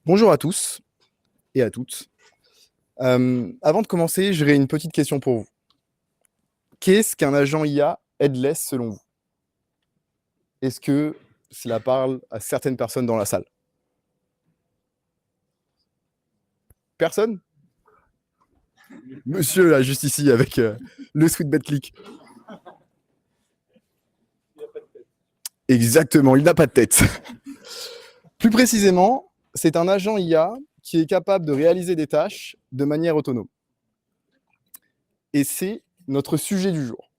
Bonjour à tous et à toutes. Avant de commencer, j'aurais une petite question pour vous. Qu'est-ce qu'un agent IA headless selon vous? Est-ce que cela parle à certaines personnes dans la salle? Personne? Monsieur là, juste ici avec le sweetbet click. Exactement, il n'a pas de tête. Plus précisément, c'est un agent IA qui est capable de réaliser des tâches de manière autonome. Et c'est notre sujet du jour.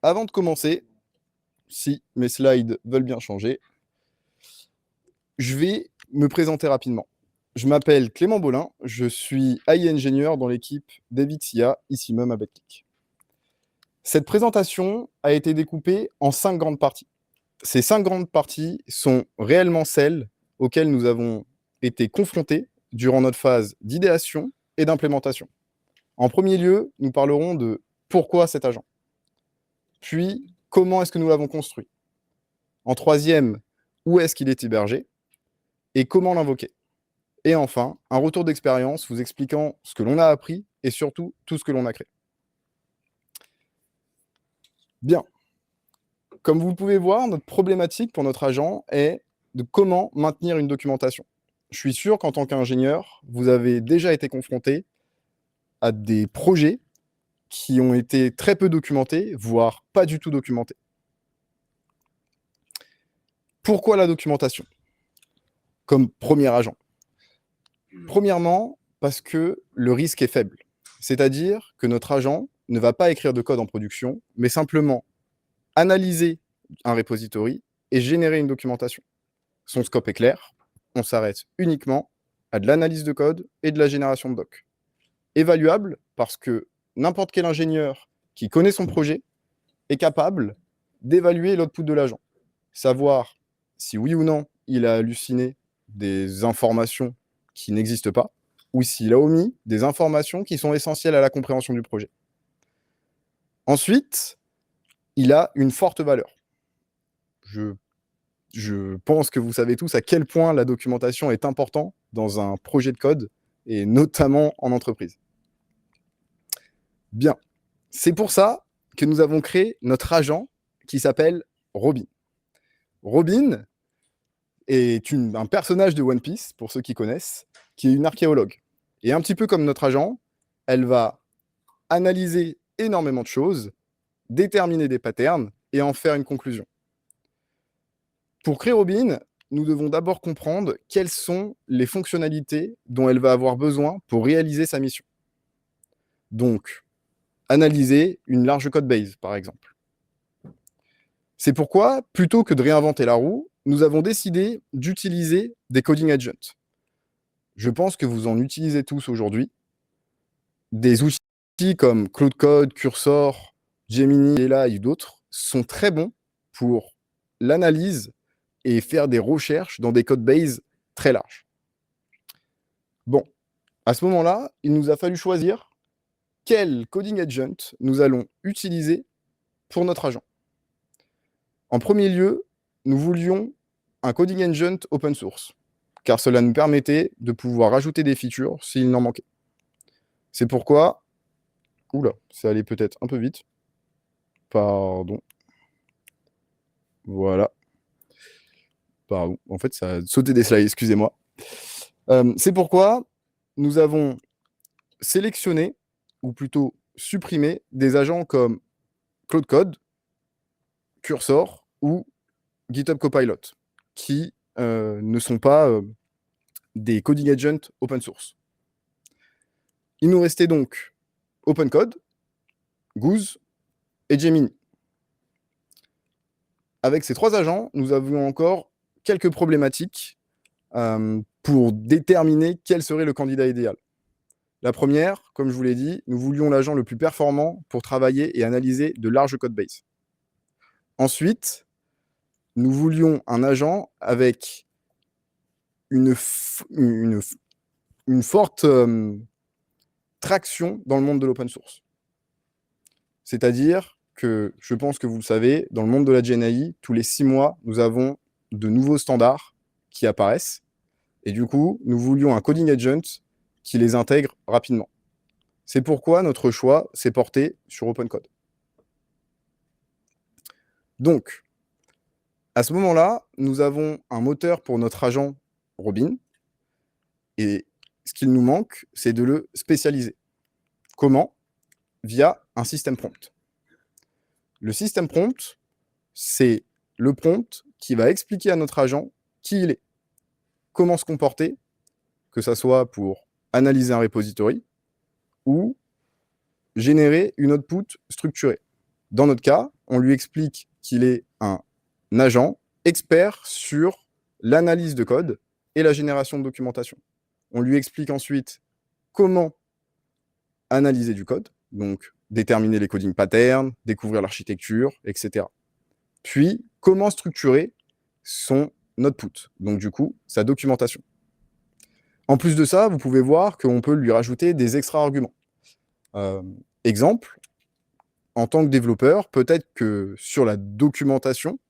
Avant de commencer, si mes slides veulent bien changer, je vais me présenter rapidement. Je m'appelle Clément Bolin, je suis AI ingénieur dans l'équipe d'Evixia, ici même à Betclic. Cette présentation a été découpée en 5 grandes parties. Ces 5 grandes parties sont réellement celles auxquelles nous avons été confrontés durant notre phase d'idéation et d'implémentation. En premier lieu, nous parlerons de pourquoi cet agent, puis comment est-ce que nous l'avons construit. En troisième, où est-ce qu'il est hébergé et comment l'invoquer. Et enfin, un retour d'expérience vous expliquant ce que l'on a appris et surtout tout ce que l'on a créé. Bien. Comme vous pouvez voir, notre problématique pour notre agent est de comment maintenir une documentation. Je suis sûr qu'en tant qu'ingénieur, vous avez déjà été confronté à des projets qui ont été très peu documentés, voire pas du tout documentés. Pourquoi la documentation comme premier agent? Premièrement, parce que le risque est faible. C'est-à-dire que notre agent ne va pas écrire de code en production, mais simplement analyser un repository et générer une documentation. Son scope est clair, on s'arrête uniquement à de l'analyse de code et de la génération de doc. Évaluable parce que n'importe quel ingénieur qui connaît son projet est capable d'évaluer l'output de l'agent. Savoir si oui ou non il a halluciné des informations qui n'existent pas, ou s'il a omis des informations qui sont essentielles à la compréhension du projet. Ensuite, il a une forte valeur. Je pense que vous savez tous à quel point la documentation est importante dans un projet de code, et notamment en entreprise. Bien, c'est pour ça que nous avons créé notre agent qui s'appelle Robin. Robin est un personnage de One Piece, pour ceux qui connaissent, qui est une archéologue. Et un petit peu comme notre agent, elle va analyser énormément de choses, déterminer des patterns et en faire une conclusion. Pour créer Robin, nous devons d'abord comprendre quelles sont les fonctionnalités dont elle va avoir besoin pour réaliser sa mission. Donc, analyser une large code base, par exemple. C'est pourquoi, plutôt que de réinventer la roue, nous avons décidé d'utiliser des coding agents. Je pense que vous en utilisez tous aujourd'hui. Des outils comme Cloud Code, Cursor, Gemini, et là, et d'autres sont très bons pour l'analyse et faire des recherches dans des codebases très larges. Bon, à ce moment-là, il nous a fallu choisir quel coding agent nous allons utiliser pour notre agent. En premier lieu, nous voulions un coding agent open source, car cela nous permettait de pouvoir ajouter des features s'il n'en manquait. C'est pourquoi... Oula, ça allait peut-être un peu vite. Pardon. Voilà. Pardon. En fait, ça a sauté des slides, excusez-moi. C'est pourquoi nous avons sélectionné, ou plutôt supprimé, des agents comme Cloud Code, Cursor ou GitHub Copilot, qui ne sont pas des coding agents open source. Il nous restait donc OpenCode, Goose et Gemini. Avec ces 3 agents, nous avions encore quelques problématiques pour déterminer quel serait le candidat idéal. La première, comme je vous l'ai dit, nous voulions l'agent le plus performant pour travailler et analyser de larges codebases. Ensuite, nous voulions un agent avec une forte traction dans le monde de l'open source. C'est-à-dire que, je pense que vous le savez, dans le monde de la GNI, tous les 6 mois, nous avons de nouveaux standards qui apparaissent. Et du coup, nous voulions un coding agent qui les intègre rapidement. C'est pourquoi notre choix s'est porté sur OpenCode. Donc, à ce moment-là, nous avons un moteur pour notre agent Robin. Et ce qu'il nous manque, c'est de le spécialiser. Comment? Via un système prompt. Le système prompt, c'est le prompt qui va expliquer à notre agent qui il est, comment se comporter, que ça soit pour analyser un repository ou générer une output structurée. Dans notre cas, on lui explique qu'il est un agent expert sur l'analyse de code et la génération de documentation. On lui explique ensuite comment analyser du code, donc déterminer les coding patterns, découvrir l'architecture, etc. Puis, comment structurer son output, donc du coup, sa documentation. En plus de ça, vous pouvez voir qu'on peut lui rajouter des extra arguments. Exemple, en tant que développeur, peut-être que sur la documentation,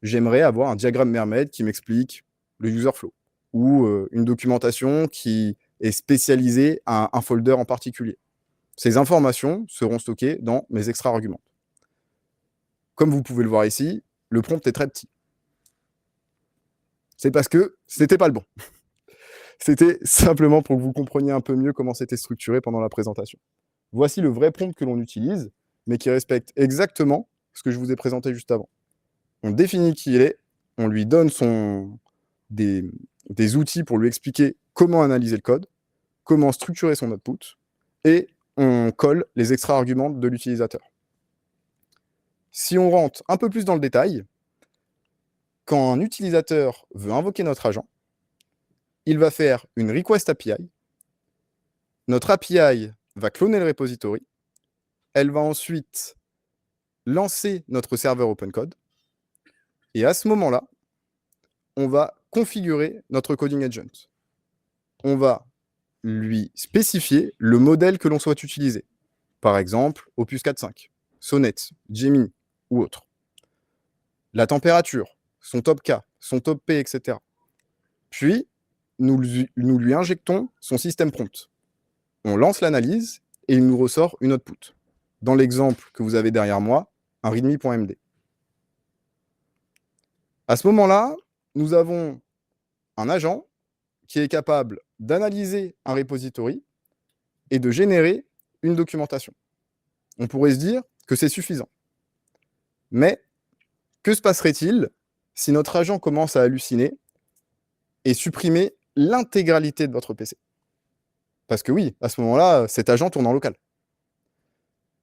j'aimerais avoir un diagramme Mermed qui m'explique le user flow, ou une documentation qui est spécialisée à un folder en particulier. Ces informations seront stockées dans mes extra arguments. Comme vous pouvez le voir ici, le prompt est très petit. C'est parce que c'était pas le bon. C'était simplement pour que vous compreniez un peu mieux comment c'était structuré pendant la présentation. Voici le vrai prompt que l'on utilise, mais qui respecte exactement ce que je vous ai présenté juste avant. On définit qui il est, on lui donne des outils pour lui expliquer comment analyser le code, comment structurer son output, et on colle les extra arguments de l'utilisateur. Si on rentre un peu plus dans le détail, quand un utilisateur veut invoquer notre agent, il va faire une request API. Notre API va cloner le repository. Elle va ensuite lancer notre serveur OpenCode. Et à ce moment-là, on va configurer notre coding agent. On va lui spécifier le modèle que l'on souhaite utiliser. Par exemple, Opus 4.5, Sonnet, Gemini ou autre. La température, son top K, son top P, etc. Puis, nous lui injectons son système prompt. On lance l'analyse et il nous ressort une output. Dans l'exemple que vous avez derrière moi, un readme.md. À ce moment-là, nous avons un agent qui est capable d'analyser un repository et de générer une documentation. On pourrait se dire que c'est suffisant. Mais que se passerait-il si notre agent commence à halluciner et supprimer l'intégralité de votre PC? Parce que oui, à ce moment-là, cet agent tourne en local.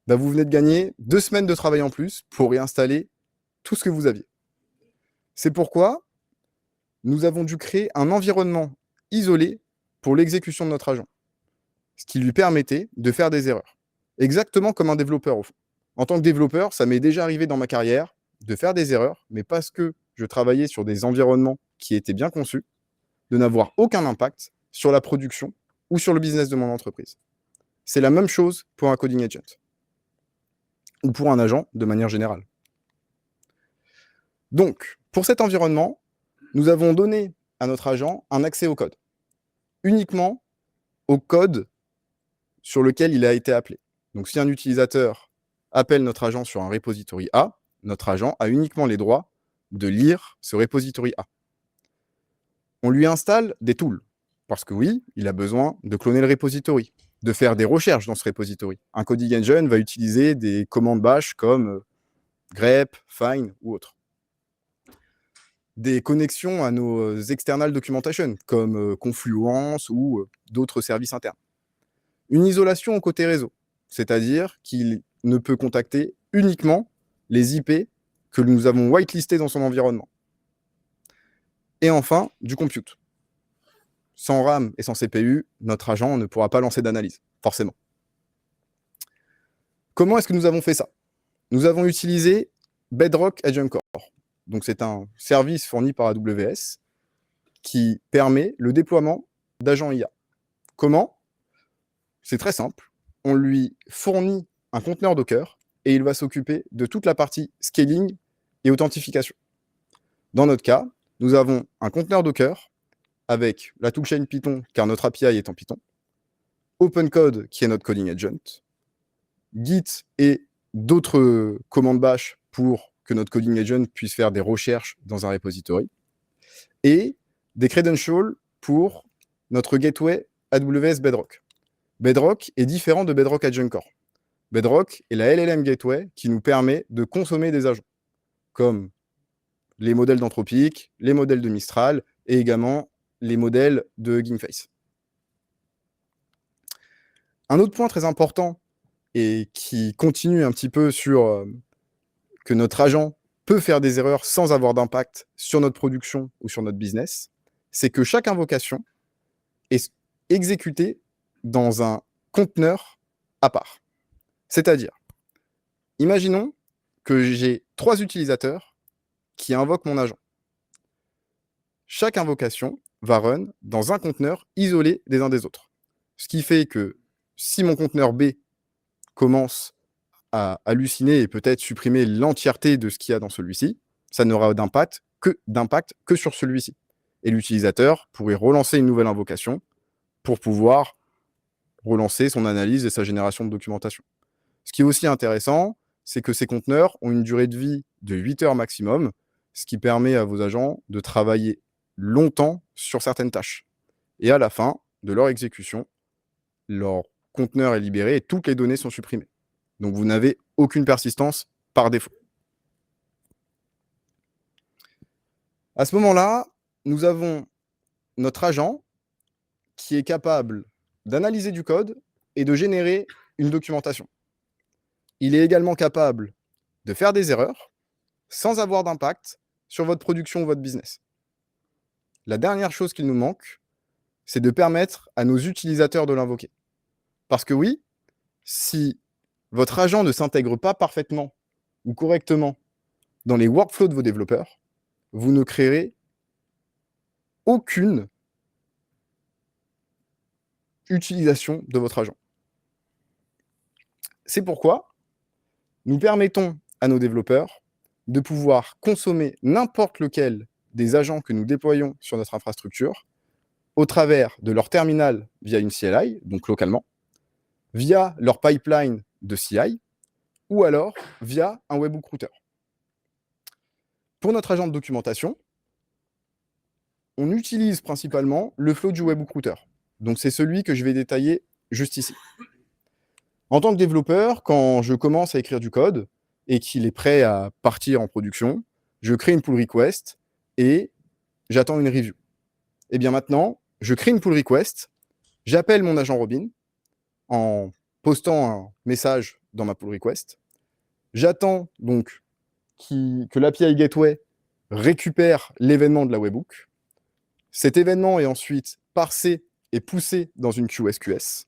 Ben, vous venez de gagner 2 semaines de travail en plus pour réinstaller tout ce que vous aviez. C'est pourquoi nous avons dû créer un environnement isolé pour l'exécution de notre agent, ce qui lui permettait de faire des erreurs. Exactement comme un développeur, au fond. En tant que développeur, ça m'est déjà arrivé dans ma carrière de faire des erreurs, mais parce que je travaillais sur des environnements qui étaient bien conçus, de n'avoir aucun impact sur la production ou sur le business de mon entreprise. C'est la même chose pour un coding agent ou pour un agent de manière générale. Donc, pour cet environnement, nous avons donné à notre agent un accès au code, uniquement au code sur lequel il a été appelé. Donc, si un utilisateur appelle notre agent sur un repository A, notre agent a uniquement les droits de lire ce repository A. On lui installe des tools, parce que oui, il a besoin de cloner le repository, de faire des recherches dans ce repository. Un coding engine va utiliser des commandes bash comme grep, find ou autre. Des connexions à nos external documentation, comme Confluence ou d'autres services internes. Une isolation au côté réseau, c'est-à-dire qu'il ne peut contacter uniquement les IP que nous avons whitelistés dans son environnement. Et enfin, du compute. Sans RAM et sans CPU, notre agent ne pourra pas lancer d'analyse, forcément. Comment est-ce que nous avons fait ça? Nous avons utilisé Bedrock Agent Core. Donc, c'est un service fourni par AWS qui permet le déploiement d'agents IA. Comment? C'est très simple. On lui fournit un conteneur Docker et il va s'occuper de toute la partie scaling et authentification. Dans notre cas, nous avons un conteneur Docker avec la toolchain Python, car notre API est en Python, OpenCode, qui est notre coding agent, Git et d'autres commandes bash pour que notre coding agent puisse faire des recherches dans un repository, et des credentials pour notre gateway AWS Bedrock. Bedrock est différent de Bedrock Agent Core. Bedrock est la LLM Gateway qui nous permet de consommer des agents, comme les modèles d'Anthropic, les modèles de Mistral et également les modèles de Hugging Face. Un autre point très important et qui continue un petit peu sur que notre agent peut faire des erreurs sans avoir d'impact sur notre production ou sur notre business, c'est que chaque invocation est exécutée dans un conteneur à part. C'est-à-dire, imaginons que j'ai 3 utilisateurs qui invoquent mon agent. Chaque invocation va run dans un conteneur isolé des uns des autres. Ce qui fait que si mon conteneur B commence à halluciner et peut-être supprimer l'entièreté de ce qu'il y a dans celui-ci, ça n'aura d'impact que sur celui-ci. Et l'utilisateur pourrait relancer une nouvelle invocation pour pouvoir relancer son analyse et sa génération de documentation. Ce qui est aussi intéressant, c'est que ces conteneurs ont une durée de vie de 8 heures maximum, ce qui permet à vos agents de travailler longtemps sur certaines tâches. Et à la fin de leur exécution, leur conteneur est libéré et toutes les données sont supprimées. Donc vous n'avez aucune persistance par défaut. À ce moment-là, nous avons notre agent qui est capable d'analyser du code et de générer une documentation. Il est également capable de faire des erreurs sans avoir d'impact sur votre production ou votre business. La dernière chose qu'il nous manque, c'est de permettre à nos utilisateurs de l'invoquer. Parce que oui, si votre agent ne s'intègre pas parfaitement ou correctement dans les workflows de vos développeurs, vous ne créerez aucune utilisation de votre agent. C'est pourquoi nous permettons à nos développeurs de pouvoir consommer n'importe lequel des agents que nous déployons sur notre infrastructure au travers de leur terminal via une CLI, donc localement, via leur pipeline de CI, ou alors via un webhook router. Pour notre agent de documentation, on utilise principalement le flow du webhook router. Donc c'est celui que je vais détailler juste ici. En tant que développeur, quand je commence à écrire du code et qu'il est prêt à partir en production, je crée une pull request et j'attends une review. Et bien maintenant, je crée une pull request, j'appelle mon agent Robin en postant un message dans ma pull request. J'attends donc que l'API Gateway récupère l'événement de la webhook. Cet événement est ensuite parsé et poussé dans une queue SQS.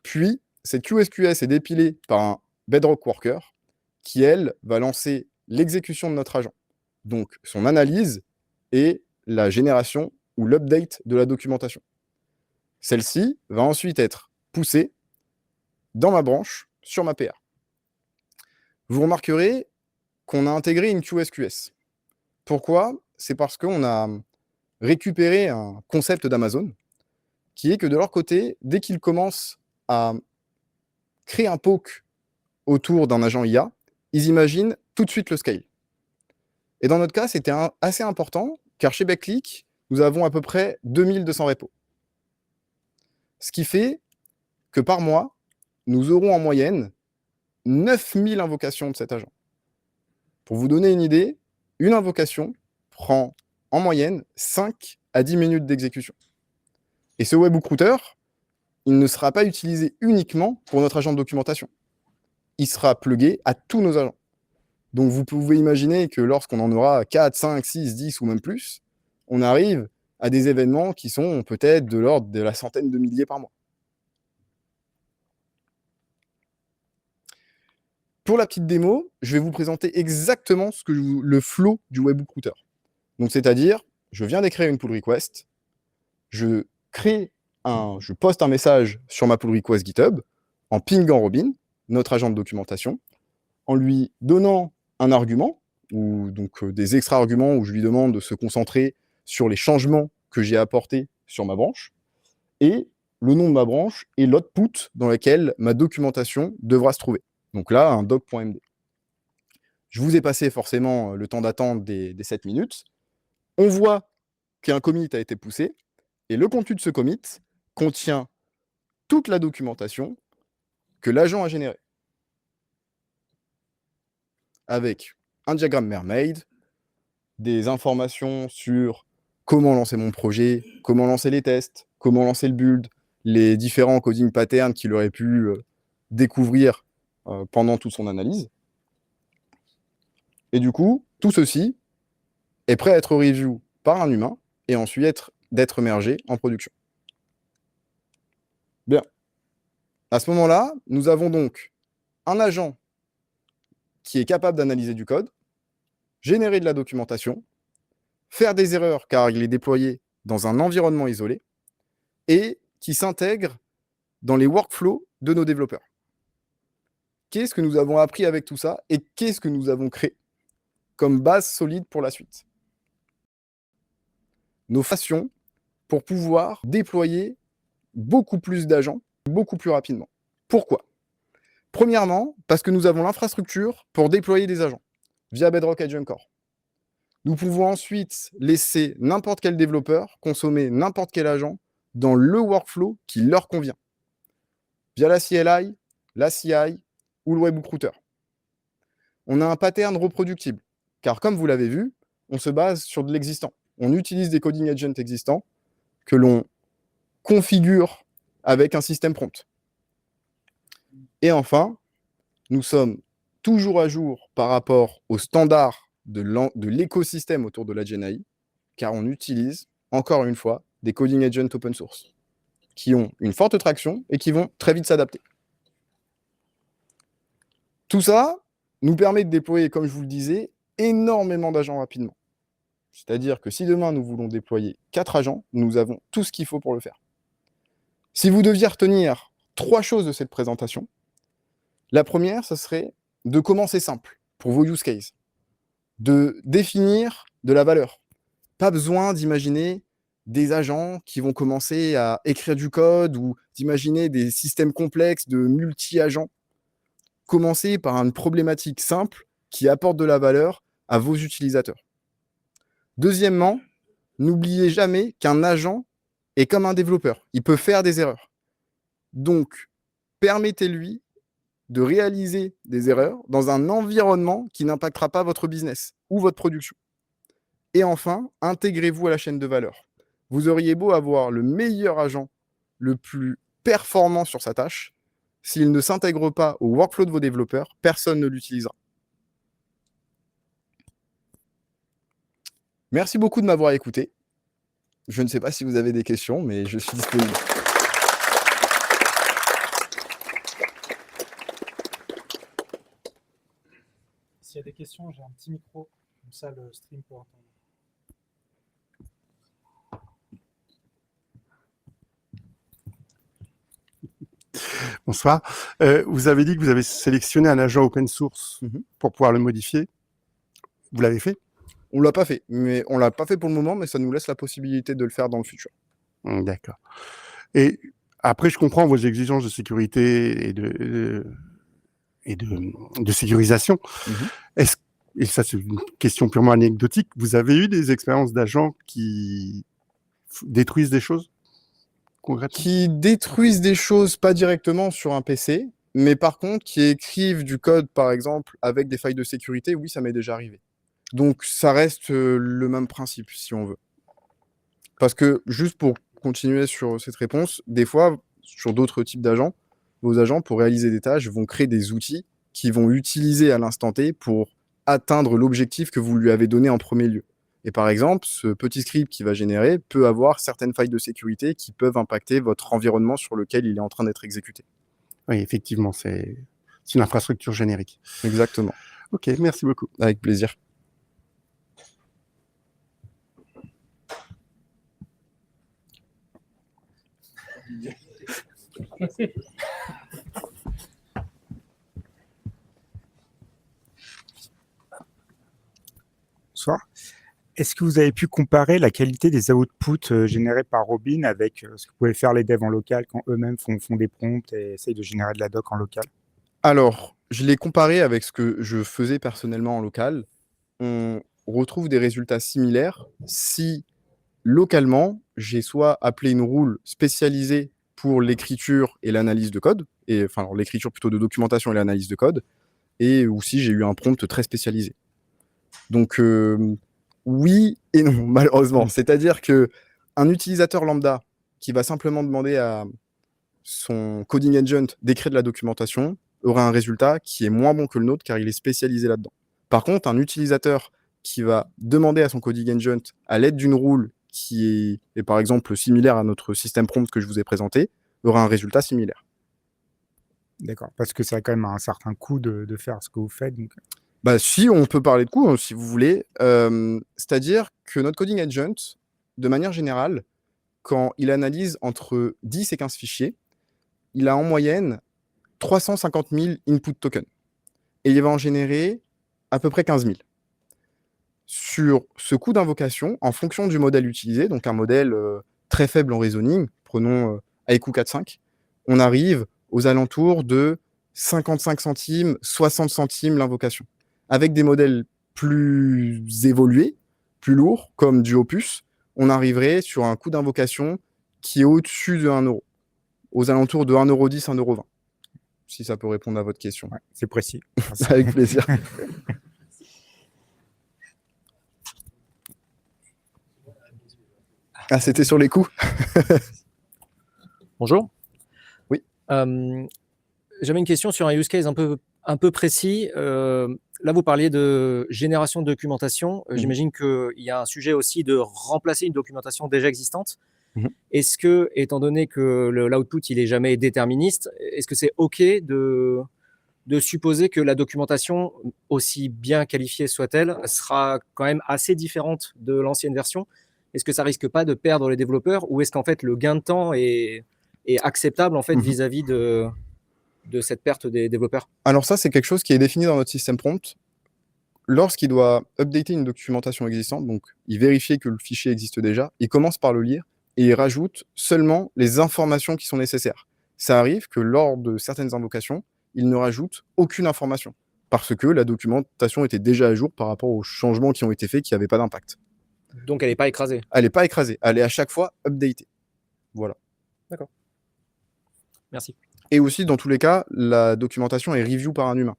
Puis, cette queue SQS est dépilée par un Bedrock Worker qui, elle, va lancer l'exécution de notre agent. Donc, son analyse et la génération ou l'update de la documentation. Celle-ci va ensuite être poussée dans ma branche sur ma PA. Vous remarquerez qu'on a intégré une queue SQS. Pourquoi? C'est parce qu'on a récupéré un concept d'Amazon qui est que de leur côté, dès qu'ils commencent à créer un poke autour d'un agent IA, ils imaginent tout de suite le scale. Et dans notre cas, c'était assez important, car chez Backclick, nous avons à peu près 2200 repos. Ce qui fait que par mois, nous aurons en moyenne 9000 invocations de cet agent. Pour vous donner une idée, une invocation prend en moyenne 5 à 10 minutes d'exécution. Et ce webhook router, il ne sera pas utilisé uniquement pour notre agent de documentation. Il sera plugué à tous nos agents. Donc vous pouvez imaginer que lorsqu'on en aura 4, 5, 6, 10 ou même plus, on arrive à des événements qui sont peut-être de l'ordre de la centaine de milliers par mois. Pour la petite démo, je vais vous présenter exactement le flow du webhook router. Donc c'est-à-dire, je viens d'écrire une pull request, je poste un message sur ma pull request GitHub en pingant Robin, notre agent de documentation, en lui donnant un argument, ou donc des extra-arguments où je lui demande de se concentrer sur les changements que j'ai apporté sur ma branche et le nom de ma branche et l'output dans lequel ma documentation devra se trouver. Donc là, un doc.md. Je vous ai passé forcément le temps d'attente des 7 minutes. On voit qu'un commit a été poussé et le contenu de ce commit contient toute la documentation que l'agent a générée. Avec un diagramme Mermaid, des informations sur comment lancer mon projet, comment lancer les tests, comment lancer le build, les différents coding patterns qu'il aurait pu découvrir pendant toute son analyse. Et du coup, tout ceci est prêt à être review par un humain et ensuite d'être mergé en production. Bien. À ce moment-là, nous avons donc un agent qui est capable d'analyser du code, générer de la documentation, faire des erreurs car il est déployé dans un environnement isolé et qui s'intègre dans les workflows de nos développeurs. Qu'est-ce que nous avons appris avec tout ça et qu'est-ce que nous avons créé comme base solide pour la suite? Nos façons pour pouvoir déployer beaucoup plus d'agents, beaucoup plus rapidement. Pourquoi? Premièrement, parce que nous avons l'infrastructure pour déployer des agents via Bedrock Agent Core. Nous pouvons ensuite laisser n'importe quel développeur consommer n'importe quel agent dans le workflow qui leur convient, via la CLI, la CI ou le Webhook Router. On a un pattern reproductible, car comme vous l'avez vu, on se base sur de l'existant. On utilise des coding agents existants que l'on configure avec un système prompt. Et enfin, nous sommes toujours à jour par rapport aux standards de l'écosystème autour de la GenAI, car on utilise, encore une fois, des coding agents open source, qui ont une forte traction et qui vont très vite s'adapter. Tout ça nous permet de déployer, comme je vous le disais, énormément d'agents rapidement. C'est-à-dire que si demain nous voulons déployer 4 agents, nous avons tout ce qu'il faut pour le faire. Si vous deviez retenir 3 choses de cette présentation, la première, ce serait de commencer simple pour vos use cases, de définir de la valeur. Pas besoin d'imaginer des agents qui vont commencer à écrire du code ou d'imaginer des systèmes complexes de multi-agents. Commencez par une problématique simple qui apporte de la valeur à vos utilisateurs. Deuxièmement, n'oubliez jamais qu'un agent est comme un développeur. Il peut faire des erreurs. Donc, permettez-lui de réaliser des erreurs dans un environnement qui n'impactera pas votre business ou votre production. Et enfin, intégrez-vous à la chaîne de valeur. Vous auriez beau avoir le meilleur agent, le plus performant sur sa tâche, s'il ne s'intègre pas au workflow de vos développeurs, personne ne l'utilisera. Merci beaucoup de m'avoir écouté. Je ne sais pas si vous avez des questions, mais je suis disponible. S'il y a des questions, j'ai un petit micro, comme ça le stream peut entendre. Bonsoir. Vous avez dit que vous avez sélectionné un agent open source pour pouvoir le modifier. Vous l'avez fait? On ne l'a pas fait, mais on l'a pas fait pour le moment, mais ça nous laisse la possibilité de le faire dans le futur. D'accord. Et après, je comprends vos exigences de sécurité et de sécurisation. Est-ce, et ça, c'est une question purement anecdotique, vous avez eu des expériences d'agents qui détruisent des choses concrètement? Qui détruisent des choses pas directement sur un PC, mais par contre qui écrivent du code, par exemple, avec des failles de sécurité, oui, ça m'est déjà arrivé. Donc ça reste le même principe, si on veut. Parce que, juste pour continuer sur cette réponse, des fois, sur d'autres types d'agents, vos agents, pour réaliser des tâches, vont créer des outils qu'ils vont utiliser à l'instant T pour atteindre l'objectif que vous lui avez donné en premier lieu. Et par exemple, ce petit script qui va générer peut avoir certaines failles de sécurité qui peuvent impacter votre environnement sur lequel il est en train d'être exécuté. Oui, effectivement, c'est une infrastructure générique. Exactement. Ok, merci beaucoup. Avec plaisir. Bonsoir. Est-ce que vous avez pu comparer la qualité des outputs générés par Robin avec ce que pouvaient faire les devs en local quand eux-mêmes font des prompts et essayent de générer de la doc en local? Alors, je l'ai comparé avec ce que je faisais personnellement en local. On retrouve des résultats similaires si, localement, j'ai soit appelé une rule spécialisée pour l'écriture et l'analyse de code, et enfin alors, l'écriture plutôt de documentation et l'analyse de code, et ou si j'ai eu un prompt très spécialisé. Donc oui et non, malheureusement. C'est-à-dire que un utilisateur lambda qui va simplement demander à son coding agent d'écrire de la documentation aura un résultat qui est moins bon que le nôtre car il est spécialisé là-dedans. Par contre, un utilisateur qui va demander à son coding agent, à l'aide d'une rule qui est par exemple similaire à notre système prompt que je vous ai présenté, aura un résultat similaire. D'accord, parce que ça a quand même un certain coût de faire ce que vous faites. Donc... Bah, si, on peut parler de coût, hein, si vous voulez. C'est-à-dire que notre coding agent, de manière générale, quand il analyse entre 10 et 15 fichiers, il a en moyenne 350 000 input tokens. Et il va en générer à peu près 15 000. Sur ce coût d'invocation, en fonction du modèle utilisé, donc un modèle très faible en reasoning, prenons Haiku 4.5, on arrive aux alentours de 55 centimes, 60 centimes l'invocation. Avec des modèles plus évolués, plus lourds, comme du Opus, on arriverait sur un coût d'invocation qui est au-dessus de 1 euro, aux alentours de 1,10 €, 1,20 €, si ça peut répondre à votre question. Ouais, c'est précis. Avec plaisir. Ah, c'était sur les coûts. Bonjour. Oui. J'avais une question sur un use case un peu précis. Là, vous parliez de génération de documentation. J'imagine qu'il y a un sujet aussi de remplacer une documentation déjà existante. Est-ce que, étant donné que l'output il est jamais déterministe, est-ce que c'est OK de supposer que la documentation, aussi bien qualifiée soit-elle, sera quand même assez différente de l'ancienne version? Est-ce que ça risque pas de perdre les développeurs, ou est-ce qu'en fait le gain de temps est acceptable en fait vis-à-vis de cette perte des développeurs? Alors ça, c'est quelque chose qui est défini dans notre système prompt. Lorsqu'il doit updater une documentation existante, donc il vérifie que le fichier existe déjà, il commence par le lire et il rajoute seulement les informations qui sont nécessaires. Ça arrive que lors de certaines invocations, il ne rajoute aucune information parce que la documentation était déjà à jour par rapport aux changements qui ont été faits qui n'avaient pas d'impact. Donc elle n'est pas écrasée? Elle n'est pas écrasée, elle est à chaque fois updatée. Voilà. D'accord. Merci. Et aussi, dans tous les cas, la documentation est review par un humain.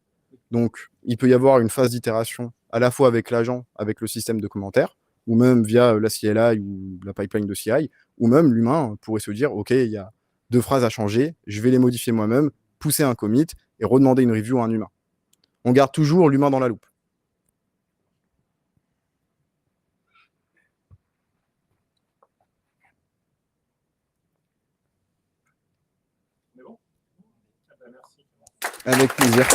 Donc, il peut y avoir une phase d'itération à la fois avec l'agent, avec le système de commentaires, ou même via la CLI ou la pipeline de CI, ou même l'humain pourrait se dire, OK, il y a 2 phrases à changer, je vais les modifier moi-même, pousser un commit et redemander une review à un humain. On garde toujours l'humain dans la loupe. Avec plaisir.